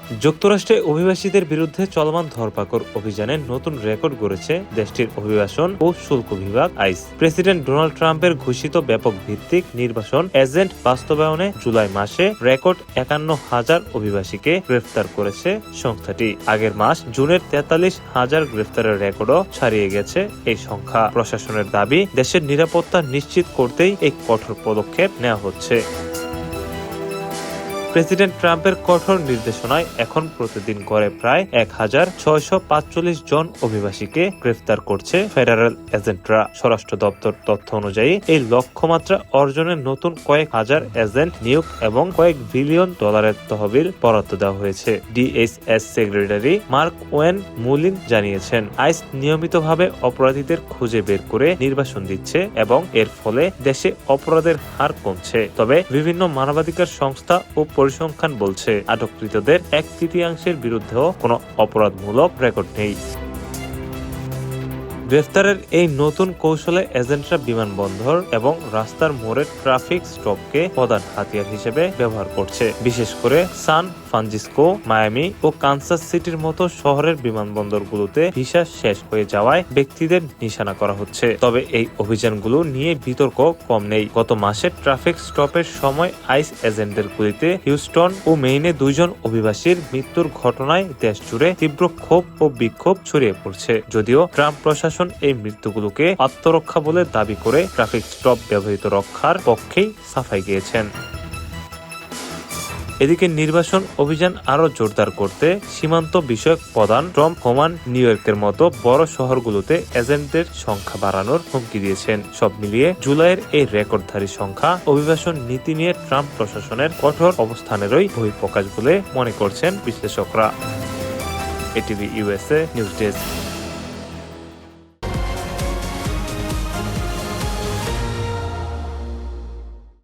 যুক্তরাষ্ট্রে অভিবাসীদের বিরুদ্ধে চলমান ধরপাকড় অভিযানে নতুন রেকর্ড গড়েছে দেশটির অভিবাসন ও শুল্ক বিভাগ আইস। প্রেসিডেন্ট ডোনাল্ড ট্রাম্পের ঘোষিত ব্যাপক ভিত্তিক নির্বাসন এজেন্ট বাস্তবায়নে জুলাই মাসে রেকর্ড ৫১,০০০ অভিবাসীকে গ্রেফতার করেছে সংস্থাটি। আগের মাস জুনের ৪৩,০০০ গ্রেফতারের রেকর্ডও ছাড়িয়ে গেছে এই সংখ্যা। প্রশাসনের দাবি, দেশের নিরাপত্তা নিশ্চিত করতেই এই কঠোর পদক্ষেপ নেওয়া হচ্ছে। প্রেসিডেন্ট ট্রাম্পের কঠোর নির্দেশনায় এখন প্রতিদিন গড়ে প্রায় ১,৬৪৫ জন অভিবাসীকে গ্রেফতার করছে ফেডারেল এজেন্টরা। স্বরাষ্ট্র দপ্তর তথ্য অনুযায়ী এই লক্ষ্যমাত্রা অর্জনের নতুন কয়েক হাজার এজেন্ট নিয়োগ এবং কয়েক বিলিয়ন ডলারের তহবিল বরাদ্দ দেওয়া হয়েছে। ডিএইচএস সেক্রেটারি মার্ক ওয়েন মুলিন জানিয়েছেন, আইস নিয়মিতভাবে অপরাধীদের খুঁজে বের করে নির্বাসন দিচ্ছে এবং এর ফলে দেশে অপরাধের হার কমছে। তবে বিভিন্ন মানবাধিকার সংস্থা ও পরিসংখ্যান বলছে, আটককৃতদের ১/৩ বিরুদ্ধেও কোনো অপরাধমূলক রেকর্ড নেই। গ্রেফতারের এই নতুন কৌশলে এজেন্টরা বিমানবন্দর এবং রাস্তার মোড়ে ট্রাফিক স্টপকে প্রধান হাতিয়ার হিসেবে ব্যবহার করছে। বিশেষ করে সান ফ্রান্সিসকো, মায়ামি ও কানসাস সিটির মতো শহরের বিমানবন্দরগুলোতে ভিসা শেষ হয়ে যাওয়ায় ব্যক্তিদের নিশানা করা হচ্ছে। তবে এই অভিযানগুলো নিয়ে বিতর্ক কম নেই। গত মাসে ট্রাফিক স্টপের সময় আইস এজেন্টদের গুলিতে হিউস্টন ও মেইনে ২ জন অভিবাসীর মৃত্যুর ঘটনায় দেশ জুড়ে তীব্র ক্ষোভ ও বিক্ষোভ ছড়িয়ে পড়ছে। যদিও ট্রাম্প প্রশাসন এই মৃত্যুগুলোকে আত্মরক্ষা বলে দাবি করে ট্রাফিক স্টপ ব্যবহৃত রক্ষার পক্ষেই সাফাই গিয়েছেন। এদিকে নির্বাসন অভিযান আরো জোরদার করতে সীমান্ত বিষয়ক প্রধান টম হোমান নিউ ইয়র্কের মতো বড় শহরগুলোতে এজেন্টদের সংখ্যা বাড়ানোর হুমকি দিয়েছেন। সব মিলিয়ে জুলাইয়ের এই রেকর্ডধারী সংখ্যা অভিবাসন নীতি নিয়ে ট্রাম্প প্রশাসনের কঠোর অবস্থানেরই বহিঃপ্রকাশ বলে মনে করছেন বিশ্লেষকরা। ATV USA news desk.